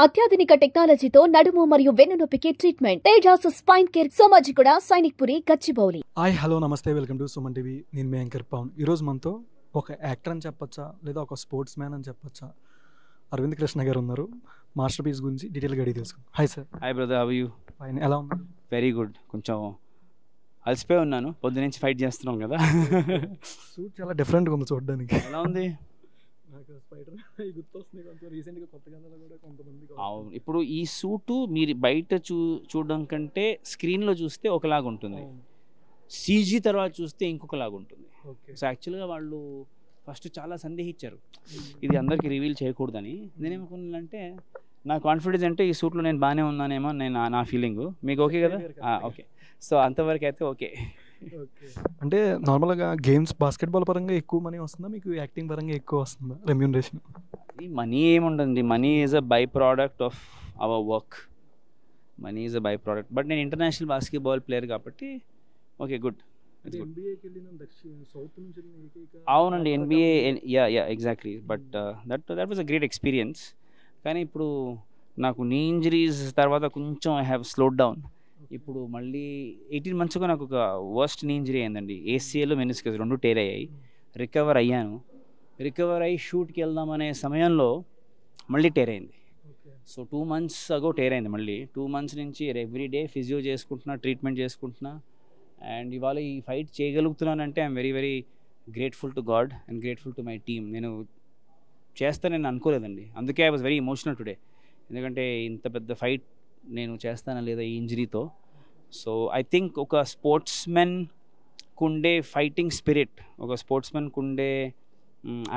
అత్యాధునిక టెక్నాలజీతో నడుము మరియు వెన్నునొప్పికి treatment. Tejas spine care, Somajiguda, Sainikpuri, Gachibowli. Hi hello నమస్తే, వెల్కమ్ టు సుమన్ టీవీ. నేను మీ యాంకర్ పవన్. ఈరోజు మనతో ఒక యాక్టర్ అని చెప్పొచ్చా లేదా ఒక స్పోర్ట్స్ మ్యాన్ అని చెప్పొచ్చా, అరవింద్ కృష్ణ గారు ఉన్నారు. మాస్టర్ పీస్ గురించి డీటెయిల్గా అడిగి తెలుసుకుందాం. Hi sir. Hi brother, how are you? Fine. ఎలా ఉన్నారు? Very good. కొంచెం అలసిపోయి ఉన్నాను, పొద్దు నుంచి ఫైట్ చేస్తున్నాం కదా. సూట్ చాలా డిఫరెంట్గా ఉంది చూడడానికి. ఎలా ఉంది? అవును, ఇప్పుడు ఈ సూటు మీరు బయట చూడడం కంటే స్క్రీన్లో చూస్తే ఒకలాగా ఉంటుంది, సీజీ తర్వాత చూస్తే ఇంకొకలాగా ఉంటుంది. సో యాక్చువల్గా వాళ్ళు ఫస్ట్ చాలా సందేహించారు ఇది అందరికీ రివీల్ చేయకూడదని. నేనేమనుకున్నానంటే నా కాన్ఫిడెన్స్ అంటే ఈ సూట్లో నేను బాగానే ఉన్నానేమో నా ఫీలింగు. మీకు ఓకే కదా? ఓకే, సో అంతవరకు అయితే ఓకే. అంటే నార్మల్గా గేమ్స్ బాస్కెట్బాల్ పరంగా ఎక్కువ మనీ వస్తుందా, మీకు యాక్టింగ్ పరంగా ఎక్కువ వస్తుందా రెమ్యూనరేషన్? ఈ మనీ ఏముండదండి, money is a by product of our work. Money is a by product. But నేను ఇంటర్నేషనల్ బాస్కెట్బాల్ ప్లేయర్ కాబట్టి ఓకే, గుడ్. అవునండి, NBA, yeah exactly. But that was a great experience. కానీ ఇప్పుడు నాకు నీ ఇంజరీస్ తర్వాత కొంచెం ఐ హ్యావ్ స్లోడ్ డౌన్. ఇప్పుడు మళ్ళీ 18 monthsగా నాకు ఒక వర్స్ట్ నీ ఇంజరీ అయిందండి. ఏసీఏలో మెనిస్కస్ రెండు టేర్ అయ్యాయి. రికవర్ అయ్యాను. రికవర్ అయ్యి షూట్కి వెళ్దామనే సమయంలో మళ్ళీ టేర్ అయింది. సో 2 months అగో టేర్ అయింది మళ్ళీ. 2 months నుంచి ఎవ్రీ డే ఫిజియో చేసుకుంటున్నా, ట్రీట్మెంట్ చేసుకుంటున్నా. అండ్ ఇవాళ ఈ ఫైట్ చేయగలుగుతున్నానంటే I'm very very grateful to God and grateful to my team. నేను చేస్తానని అనుకోలేదండి, అందుకే I was very emotional today. ఎందుకంటే ఇంత పెద్ద ఫైట్ నేను చేస్తానా లేదా ఈ ఇంజరీతో. సో ఐ థింక్ ఒక స్పోర్ట్స్మెన్కు ఉండే ఫైటింగ్ స్పిరిట్, ఒక స్పోర్ట్స్మెన్కు ఉండే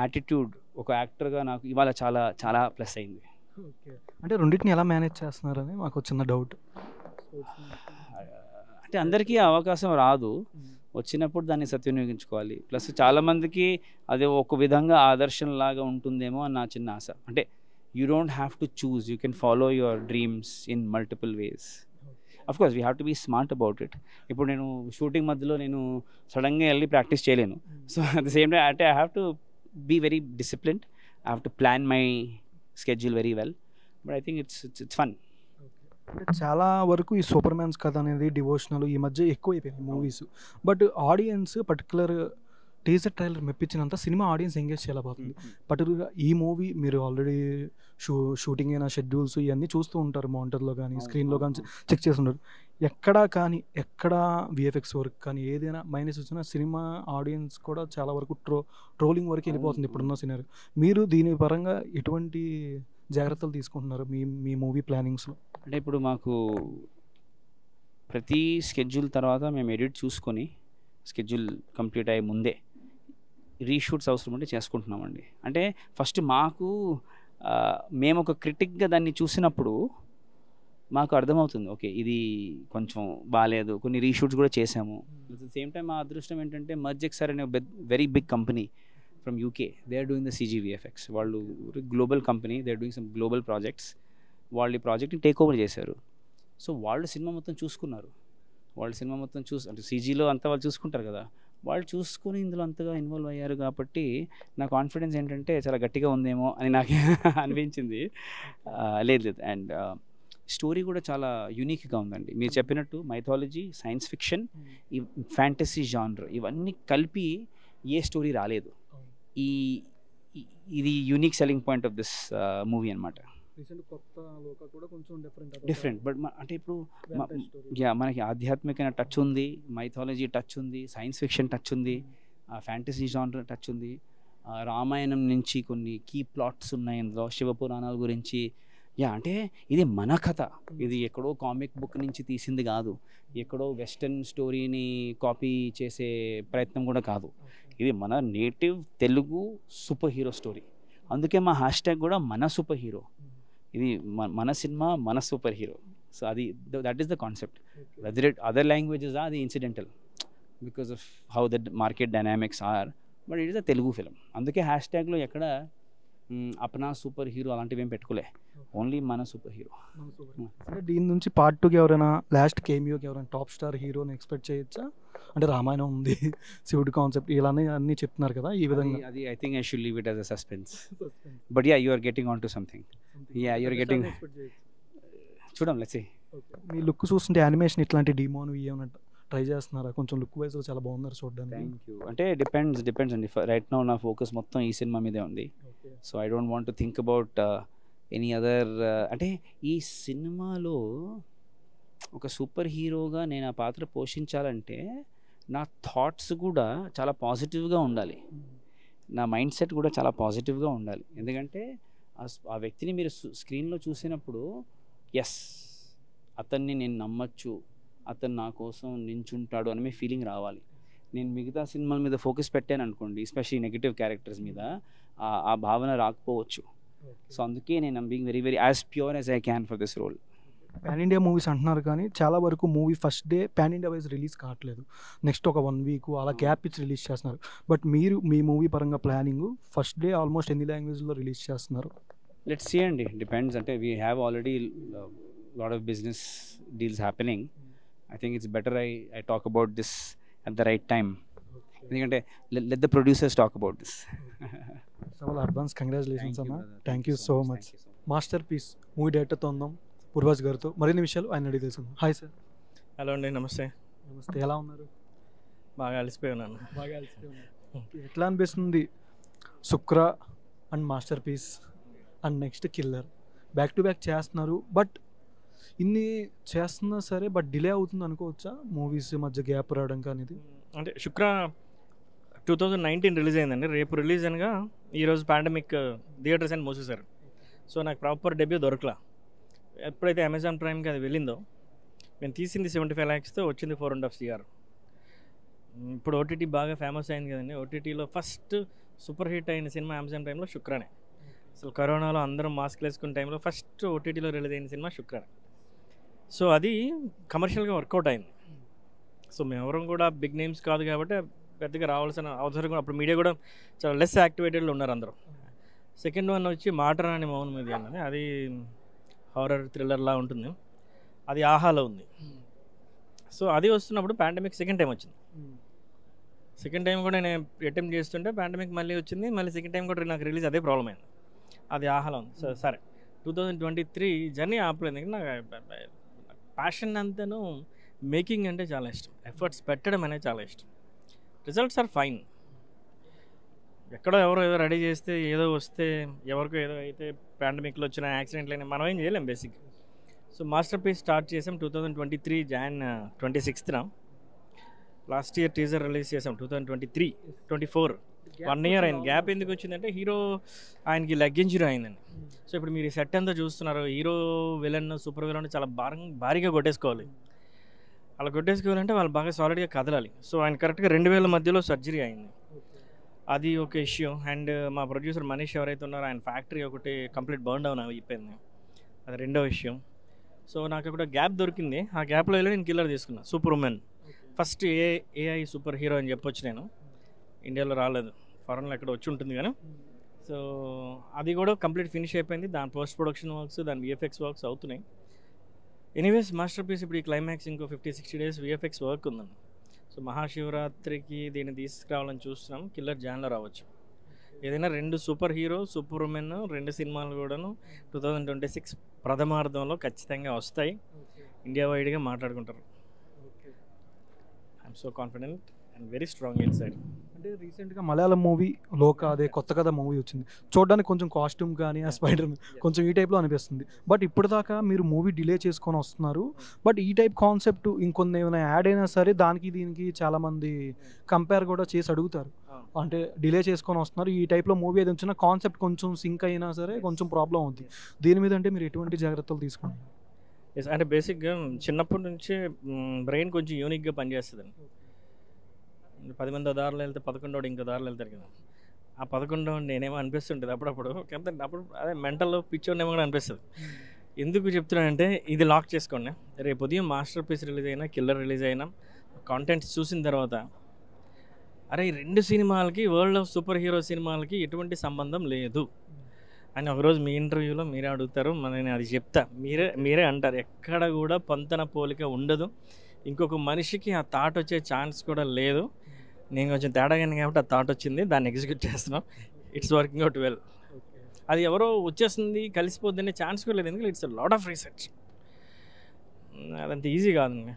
యాటిట్యూడ్ ఒక యాక్టర్గా నాకు ఇవాళ చాలా చాలా ప్లస్ అయింది. అంటే రెండింటిని ఎలా మేనేజ్ చేస్తున్నారని మాకు చిన్న డౌట్. అంటే అందరికీ అవకాశం రాదు, వచ్చినప్పుడు దాన్ని సద్వినియోగించుకోవాలి. ప్లస్ చాలామందికి అది ఒక విధంగా ఆదర్శంలాగా ఉంటుందేమో అని నా చిన్న ఆశ. అంటే you don't have to choose, you can follow your dreams in multiple ways. Of course we have to be smart about it. ఇప్పుడు నేను షూటింగ్ మధ్యలో నేను సడన్గా వెళ్ళి ప్రాక్టీస్ చేయలేను. So at the same time అంటే I have to be very disciplined. I have to plan my schedule very well. But I think it's fun. అంటే చాలా వరకు ఈ సూపర్ మ్యాన్స్ కథ అనేది డివోషనల్ ఈ మధ్య ఎక్కువ అయిపోయింది movies. But audience particular teaser trailer మెప్పించినంత సినిమా ఆడియన్స్ ఎంగేజ్ చేయలేకపోతుంది. పర్టికులర్గా ఈ మూవీ మీరు ఆల్రెడీ షూటింగ్ అయిన షెడ్యూల్స్ ఇవన్నీ చూస్తూ ఉంటారు, మానిటర్లో కానీ స్క్రీన్లో కానీ చెక్ చేస్తుంటారు. ఎక్కడ విఎఫ్ఎక్స్ వర్క్ కానీ ఏదైనా మైనస్ వచ్చినా సినిమా ఆడియన్స్ కూడా చాలా వరకు ట్రోలింగ్ వరకు వెళ్ళిపోతుంది ఇప్పుడున్న సినారీ. మీరు దీని పరంగా ఎటువంటి జాగ్రత్తలు తీసుకుంటున్నారు మీ మూవీ ప్లానింగ్స్లో? అంటే ఇప్పుడు మాకు ప్రతి స్కెడ్యూల్ తర్వాత మేము ఎడిట్ చూసుకొని స్కెడ్యూల్ కంప్లీట్ అయ్యే ముందే రీషూట్స్ అవసరం ఉంటే చేసుకుంటున్నామండి. అంటే ఫస్ట్ మాకు మేము ఒక క్రిటిక్గా దాన్ని చూసినప్పుడు మాకు అర్థమవుతుంది, ఓకే ఇది కొంచెం బాగాలేదు, కొన్ని రీషూట్స్ కూడా చేసాము. అట్ ద సేమ్ టైం మా అదృష్టం ఏంటంటే మర్జెక్సర్ అనే very big company from UK, they are doing the CGVFX. వాళ్ళు global company, they are doing some global projects. వాళ్ళు ఈ ప్రాజెక్ట్ని టేక్ ఓవర్ చేశారు. సో వాళ్ళు సినిమా మొత్తం చూసుకున్నారు. అంటే CGలో అంతా వాళ్ళు చూసుకుంటారు కదా, వాళ్ళు చూసుకుని ఇందులో అంతగా ఇన్వాల్వ్ అయ్యారు కాబట్టి నా కాన్ఫిడెన్స్ ఏంటంటే చాలా గట్టిగా ఉందేమో అని నాకు అనిపించింది. లేదు. అండ్ స్టోరీ కూడా చాలా యూనిక్గా ఉందండి. మీరు చెప్పినట్టు మైథాలజీ, సైన్స్ ఫిక్షన్, ఈ ఫ్యాంటసీ జానర్ ఇవన్నీ కలిపి ఏ స్టోరీ రాలేదు. ఇది unique selling point of this movie అనమాట. డిఫరెంట్. బట్ అంటే ఇప్పుడు మనకి ఆధ్యాత్మిక టచ్ ఉంది, మైథాలజీ టచ్ ఉంది, సైన్స్ ఫిక్షన్ టచ్ ఉంది, ఫ్యాంటసీ జానర్ టచ్ ఉంది. రామాయణం నుంచి కొన్ని కీ ప్లాట్స్ ఉన్నాయి ఇందులో, శివపురాణాల గురించి. అంటే ఇది మన కథ, ఇది ఎక్కడో కామిక్ బుక్ నుంచి తీసింది కాదు, ఎక్కడో వెస్టర్న్ స్టోరీని కాపీ చేసే ప్రయత్నం కూడా కాదు. ఇది మన native Telugu super hero story. అందుకే మా హ్యాష్ట్యాగ్ కూడా మన సూపర్ హీరో. ఇది మన సినిమా, మన సూపర్ హీరో. సో అది that is the concept. Whether it other languages అది incidental because of how the market dynamics are, but it is a Telugu film. అందుకే హ్యాష్ట్యాగ్లో ఎక్కడ అప్నా సూపర్ హీరో అలాంటివి ఏం పెట్టుకోలే, ఓన్లీ మన సూపర్ హీరో. అంటే దీని నుంచి పార్ట్ 2కి ఎవరైనా లాస్ట్ కేమియోకి ఎవరైనా టాప్ స్టార్ హీరోని ఎక్స్పెక్ట్ చేయొచ్చా? అంటే రామాయణం ఉంది, శివుడి కాన్సెప్ట్ ఇలానే అన్నీ చెప్తున్నారు కదా ఈ విధంగా. అది I think I should leave it as a suspense. But ya, you are getting on to something. Ya you're getting చూద్దాం లెట్స్ సీ. మీ లుక్ చూస్తుంటే యానిమేషన్ ఇట్లాంటి డిమోన్ ఏమైనా ట్రై చేస్తున్నారా? కొంచెం లుక్ వైజ్ చాలా బాగున్నారు చూడడానికి. Thank you. అంటే డిపెండ్స్ అండి. రైట్ నౌ నా ఫోకస్ మొత్తం ఈ సినిమా మీదే ఉంది. So I don't want to think about any other. అంటే ఈ సినిమాలో ఒక సూపర్ హీరోగా నేను ఆ పాత్ర పోషించాలంటే నా థాట్స్ కూడా చాలా పాజిటివ్గా ఉండాలి, నా మైండ్ సెట్ కూడా చాలా పాజిటివ్గా ఉండాలి. ఎందుకంటే ఆ వ్యక్తిని మీరు స్క్రీన్లో చూసినప్పుడు ఎస్ అతన్ని నేను నమ్మచ్చు, అతను నా కోసం నించుంటాడు అని మీ ఫీలింగ్ రావాలి. నేను మిగతా సినిమాల మీద ఫోకస్ పెట్టాను అనుకోండి, ఎస్పెషల్లీ నెగిటివ్ క్యారెక్టర్స్ మీద ఆ భావన రాకపోవచ్చు. సో అందుకే నేను being very very as pure as I can for this role. Pan India movies అంటున్నారు కానీ చాలా వరకు movie first day pan India wise release కావట్లేదు, నెక్స్ట్ ఒక 1 వీక్ అలా గ్యాప్ ఇచ్చి రిలీజ్ చేస్తున్నారు. బట్ మీరు మీ మూవీ పరంగా ప్లానింగ్ ఫస్ట్ డే ఆల్మోస్ట్ ఎన్ని లాంగ్వేజ్లో రిలీజ్ చేస్తున్నారు? లెట్స్ సీ అండి, డిపెండ్స్. అంటే we have already lot of business deals happening. I think it's better I talk about this at the right time. ఎందుకంటే let the producers talk about this. చాలా advance congratulations అన్న. Thank you so much. Masterpiece movie డైరెక్టర్తో ఉందాం పూర్వాజ్ గారితో మరిన్ని విషయాలు ఆయన అడిగి తెలుసుకుందాం. Hi sir. హలో అండి, నమస్తే. నమస్తే, ఎలా ఉన్నారు? బాగా అలసిపోయి ఉన్నాను. ఎట్లా అనిపిస్తుంది Shukra and masterpiece and next killer back to back చేస్తున్నారు, బట్ ఇన్ని చేస్తున్నా సరే బట్ డిలే అవుతుంది అనుకోవచ్చా మూవీస్ మధ్య గ్యాప్ రావడం అనేది? అంటే శుక్ర 2019 రిలీజ్ అయిందండి. రేపు రిలీజ్ అనగా ఈరోజు పాండమిక్ థియేటర్స్ అని మూసేశారు. సో నాకు ప్రాపర్ డెబ్యూ దొరకలా. ఎప్పుడైతే అమెజాన్ ప్రైమ్కి అది వెళ్ళిందో, నేను తీసింది 75 lakhsతో వచ్చింది 4.5 CR. ఇప్పుడు ఓటీటీ బాగా ఫేమస్ అయింది కదండి. ఓటీటీలో ఫస్ట్ సూపర్ హిట్ అయిన సినిమా అమెజాన్ ప్రైమ్లో శుక్రనే. అసలు కరోనాలో అందరం మాస్క్లు వేసుకున్న టైంలో ఫస్ట్ ఓటీటీలో రిలీజ్ అయిన సినిమా శుక్రనే. సో అది కమర్షియల్గా వర్కౌట్ అయింది. సో మేమెవరం కూడా బిగ్ నేమ్స్ కాదు కాబట్టి పెద్దగా రావాల్సిన అవసరం కూడా, అప్పుడు మీడియా కూడా చాలా లెస్ యాక్టివేటెడ్లో ఉన్నారు అందరూ. సెకండ్ వన్ వచ్చి మాటరాని మౌన్ మీద అన్నది, అది హారర్ థ్రిల్లర్లా ఉంటుంది. అది ఆహాలో ఉంది. సో అది వస్తున్నప్పుడు పాండమిక్ సెకండ్ టైం వచ్చింది. సెకండ్ టైం కూడా నేను అటెంప్ట్ చేస్తుంటే పాండమిక్ మళ్ళీ వచ్చింది. మళ్ళీ సెకండ్ టైం కూడా నాకు రిలీజ్ అదే ప్రాబ్లం అయింది. అది ఆహాలో ఉంది. సో సరే 2023 జర్నీ ఆపలేదు. నాకు ప్యాషన్ అంతను మేకింగ్ అంటే చాలా ఇష్టం, ఎఫర్ట్స్ పెట్టడం అనేది చాలా ఇష్టం. Results are fine. ఎక్కడో ఎవరో ఏదో రెడీ చేస్తే ఏదో వస్తే ఎవరికో ఏదో అయితే పాండమిక్లో వచ్చిన యాక్సిడెంట్లు అయినా మనం ఏం చేయలేం basic. So masterpiece start చేసాం 2023 Jan 26th. Last year teaser release చేసాం 2023-24. 1 year అయింది. గ్యాప్ ఎందుకు వచ్చిందంటే హీరో ఆయనకి లెగ్ ఇంజరీ అయిందండి. సో ఇప్పుడు మీరు సెట్ అంతా చూస్తున్నారు, హీరో విలన్ సూపర్ విలన్ చాలా భారీగా కొట్టేసుకోవాలి. అలా కొట్టేసుకోవాలంటే వాళ్ళు బాగా సాలిడ్గా కదలాలి. సో ఆయన కరెక్ట్గా 2000 మధ్యలో సర్జరీ అయింది. అది ఒక ఇష్యూ. అండ్ మా ప్రొడ్యూసర్ మనీష్ ఎవరైతే ఉన్నారో ఆయన ఫ్యాక్టరీ ఒకటి కంప్లీట్ బర్న్ డౌన్ అయిపోయింది. అది రెండో విషయం. సో నాకు అక్కడ గ్యాప్ దొరికింది. ఆ గ్యాప్లో వెళ్ళి నేను కిల్లర్ తీసుకున్నాను. Super women first AI super hero అని చెప్పొచ్చు. నేను ఇండియాలో రాలేదు, ఫారెన్లో ఎక్కడ వచ్చి ఉంటుంది కానీ. సో అది కూడా కంప్లీట్ ఫినిష్ అయిపోయింది. దాని పోస్ట్ ప్రొడక్షన్ వర్క్స్, దాని విఎఫ్ఎక్స్ వర్క్స్ అవుతున్నాయి. ఎనీవేస్ మాస్టర్ పీస్ ఇప్పుడు ఈ క్లైమాక్స్ ఇంకో 50-60 days విఎఫ్ఎక్స్ వర్క్ ఉందండి. సో మహాశివరాత్రికి దీన్ని తీసుకురావాలని చూస్తున్నాం. కిల్లర్ జాన్లో రావచ్చు. ఏదైనా 2 సూపర్ హీరో సూపర్ ఉమెన్ 2 సినిమాలు కూడాను 2026 ప్రథమార్థంలో ఖచ్చితంగా వస్తాయి. ఇండియా వైడ్గా మాట్లాడుకుంటారు. I'm so confident and very strong in side. అంటే రీసెంట్గా మలయాళం మూవీ లోకా అదే కొత్త కథ మూవీ వచ్చింది. చూడడానికి కొంచెం కాస్ట్యూమ్ కానీ ఆ స్పైడర్ కొంచెం ఈ టైప్లో అనిపిస్తుంది. బట్ ఇప్పటిదాకా మీరు మూవీ డిలే చేసుకొని వస్తున్నారు. బట్ ఈ టైప్ కాన్సెప్ట్ ఇంకొన్ని ఏమైనా యాడ్ అయినా సరే దానికి దీనికి చాలామంది కంపేర్ కూడా చేసి అడుగుతారు. అంటే డిలే చేసుకొని వస్తున్నారు, ఈ టైప్లో మూవీ ఏది వచ్చినా కాన్సెప్ట్ కొంచెం సింక్ అయినా సరే కొంచెం ప్రాబ్లం అవుతుంది. దీని మీద అంటే మీరు ఎటువంటి జాగ్రత్తలు తీసుకుంటారు? అంటే బేసిక్గా చిన్నప్పటి నుంచే బ్రెయిన్ కొంచెం యూనిక్గా పనిచేస్తుందండి. 10 మంది దారిలో వెళ్తే 11వాడు ఇంకో దారిలో వెళ్తారు కదా. ఆ 11వాడు నేనేమో అనిపిస్తుంటుంది అప్పుడప్పుడు. కాకపోతే అప్పుడు అదే మెంటల్ పిచ్చోడేమో కూడా అనిపిస్తుంది. ఎందుకు చెప్తున్నానంటే ఇది లాక్ చేసుకోండి. రేపు ఉదయం మాస్టర్ పీస్ రిలీజ్ అయినా కిల్లర్ రిలీజ్ అయినా కాంటెంట్స్ చూసిన తర్వాత అరే 2 సినిమాలకి వరల్డ్ ఆఫ్ సూపర్ హీరో సినిమాలకి ఎటువంటి సంబంధం లేదు అని ఒకరోజు మీ ఇంటర్వ్యూలో మీరే అడుగుతారు. నేను అది చెప్తా, మీరే అంటారు ఎక్కడ కూడా పొంతన పోలిక ఉండదు. ఇంకొక మనిషికి ఆ థాట్ వచ్చే ఛాన్స్ కూడా లేదు. నేను కొంచెం తేడాగానే కాబట్టి ఆ థాట్ వచ్చింది, దాన్ని ఎగ్జిక్యూట్ చేస్తున్నాం. It's working out well. అది ఎవరో వచ్చేస్తుంది కలిసిపోద్ది అనే ఛాన్స్ కూడా లేదు, ఎందుకంటే ఇట్స్ లాట్ ఆఫ్ రీసెర్చ్, అదంత ఈజీ కాదండి.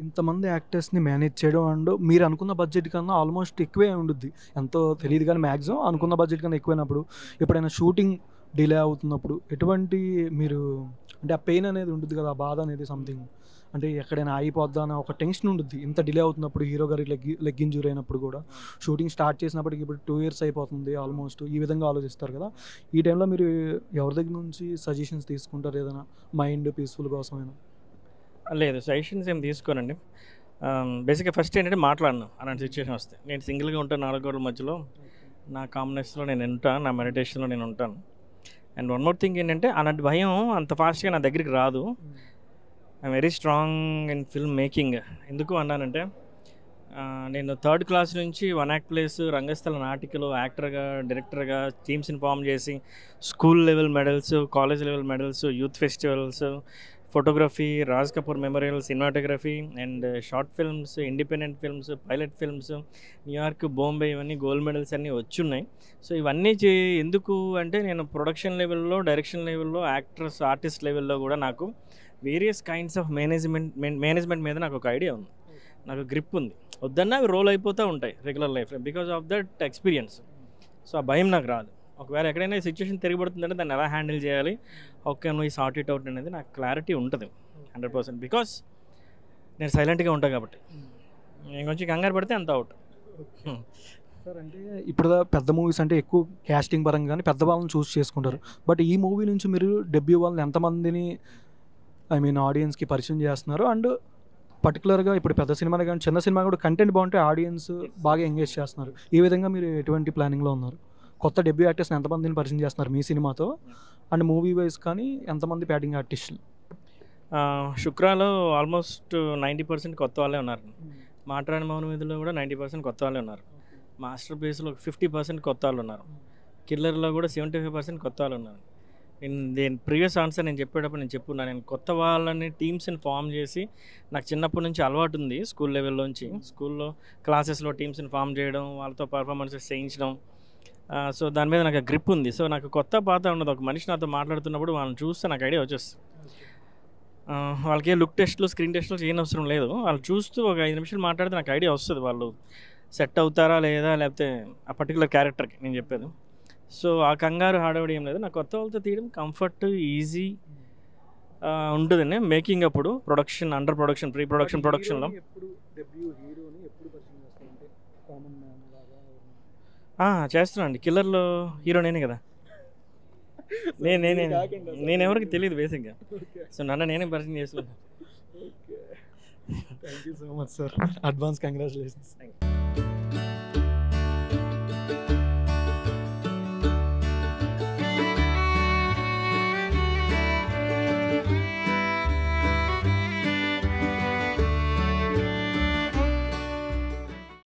ఇంతమంది యాక్టర్స్ని మేనేజ్ చేయడం అండ్ మీరు అనుకున్న బడ్జెట్ కన్నా ఆల్మోస్ట్ ఎక్కువే ఉండుద్ది, ఎంతో తెలియదు కానీ మ్యాక్సిమం అనుకున్న బడ్జెట్ కన్నా ఎక్కువైనప్పుడు ఎప్పుడైనా షూటింగ్ డిలే అవుతున్నప్పుడు ఎటువంటి మీరు అంటే ఆ పెయిన్ అనేది ఉంటుంది కదా, ఆ బాధ అనేది సంథింగ్ అంటే ఎక్కడైనా ఆగిపోద్దా అన్న ఒక టెన్షన్ ఉంటుంది ఇంత డిలే అవుతున్నప్పుడు, హీరో గారి లెగ్ ఇంజూరీ అయినప్పుడు కూడా, షూటింగ్ స్టార్ట్ చేసినప్పటికి ఇప్పుడు 2 years అయిపోతుంది ఆల్మోస్ట్, ఈ విధంగా ఆలోచిస్తారు కదా, ఈ టైంలో మీరు ఎవరి దగ్గర నుంచి సజెషన్స్ తీసుకుంటారు ఏదైనా మైండ్ పీస్ఫుల్ కోసమైనా? లేదు, సజెషన్స్ ఏం తీసుకోనండి. బేసిక్గా ఫస్ట్ ఏంటంటే మాట్లాడను అలాంటి సిచ్యువేషన్ వస్తే. నేను సింగిల్గా ఉంటాను 4 గోడల మధ్యలో, నా కామ్నెస్లో నేను ఉంటాను, నా మెడిటేషన్లో నేను ఉంటాను. అండ్ వన్ మోర్ థింగ్ ఏంటంటే అలాంటి భయం అంత ఫాస్ట్గా నా దగ్గరికి రాదు. I'm very strong in film making. ఎందుకు అన్నానంటే నేను 3rd class నుంచి 1 act ప్లేస్, రంగస్థల నాటికలో యాక్టర్గా, డైరెక్టర్గా టీమ్స్ని ఫామ్ చేసి school level medals, college level medals, youth festivals, photography, Raj Kapoor memorial, cinematography and short films, independent films, pilot films, New York, Bombay, ఇవన్నీ గోల్డ్ మెడల్స్ అన్నీ వచ్చున్నాయి. So ఇవన్నీ ఎందుకు అంటే నేను ప్రొడక్షన్ లెవెల్లో, డైరెక్షన్ లెవెల్లో, యాక్టర్స్, ఆర్టిస్ట్ లెవెల్లో కూడా నాకు వేరియస్ కైండ్స్ ఆఫ్ మేనేజ్మెంట్ మీద నాకు ఒక ఐడియా ఉంది, నాకు గ్రిప్ ఉంది. వద్దన్నా అవి రోల్ అయిపోతూ ఉంటాయి రెగ్యులర్ లైఫ్లో because of that experience. So ఆ భయం నాకు రాదు. ఒకవేళ ఎక్కడైనా సిచ్యువేషన్ తిరిగిపడుతుందంటే దాన్ని ఎలా హ్యాండిల్ చేయాలి, ఓకే నువ్వు సార్ట్ ఇట్ అవుట్ అనేది నాకు క్లారిటీ ఉంటుంది 100%. బికాస్ నేను సైలెంట్గా ఉంటాను కాబట్టి. నేను కొంచెం కంగారు పడితే అంత అవుట్. సార్ అంటే ఇప్పుడు పెద్ద మూవీస్ అంటే ఎక్కువ క్యాస్టింగ్ పరంగా కానీ పెద్ద వాళ్ళని చూస్ చేసుకుంటారు, బట్ ఈ మూవీ నుంచి మీరు డెబ్యూ వాళ్ళని ఎంతమందిని ఆడియన్స్కి పరిచయం చేస్తున్నారు? అండ్ పర్టికులర్గా ఇప్పుడు పెద్ద సినిమాలు కానీ చిన్న సినిమా కూడా కంటెంట్ బాగుంటే ఆడియన్స్ బాగా ఎంగేజ్ చేస్తున్నారు, ఈ విధంగా మీరు ఎటువంటి ప్లానింగ్లో ఉన్నారు? కొత్త డెబ్యూ యాక్టర్స్ని ఎంతమందిని పరిచయం చేస్తున్నారు మీ సినిమాతో? అండ్ మూవీ వైజ్ కానీ ఎంతమంది ప్యాడింగ్ ఆర్టిస్టులు? శుక్రాలో ఆల్మోస్ట్ 90% కొత్త వాళ్ళే ఉన్నారు. మాట్లాడిన మౌన మీదులో కూడా 90% కొత్త వాళ్ళే ఉన్నారు. మాస్టర్ పీస్లో 50% కొత్త వాళ్ళు ఉన్నారు. కిల్లర్లో కూడా 75% కొత్త వాళ్ళు ఉన్నారు. నేను ప్రీవియస్ ఆన్సర్ నేను చెప్పేటప్పుడు నేను చెప్పున్నాను, నేను కొత్త వాళ్ళని టీమ్స్ని ఫామ్ చేసి నాకు చిన్నప్పటి నుంచి అలవాటు ఉంది. స్కూల్ లెవెల్లోంచి స్కూల్లో క్లాసెస్లో టీమ్స్ని ఫామ్ చేయడం, వాళ్ళతో పర్ఫార్మెన్సెస్ చేయించడం. సో దాని మీద నాకు గ్రిప్ ఉంది. సో నాకు కొత్త పాత ఉండదు. ఒక మనిషి నాతో మాట్లాడుతున్నప్పుడు వాళ్ళని చూస్తే నాకు ఐడియా వచ్చేస్తుంది. వాళ్ళకి ఏ లుక్ టెస్ట్లు, స్క్రీన్ టెస్ట్లు చేయని అవసరం లేదు. వాళ్ళు చూస్తూ ఒక 5 నిమిషాలు మాట్లాడితే నాకు ఐడియా వస్తుంది వాళ్ళు సెట్ అవుతారా లేదా, లేకపోతే ఆ పర్టికులర్ క్యారెక్టర్కి నేను చెప్పేది. సో ఆ కంగారు హడావిడి ఏం లేదు. నాకు కొత్త వాళ్ళతో తీయడం కంఫర్ట్, ఈజీ ఉంటుందండి. మేకింగ్ అప్పుడు production, under production, pre production, ప్రొడక్షన్లో చేస్తున్నాను అండి. కిల్లర్లో హీరో నేనే కదా, నేను ఎవరికి తెలియదు బేసిక్గా. సో నన్ను నేనే పరిచయం చేసుకున్నాను. Thank you so much sir, advance congratulations. Thank you.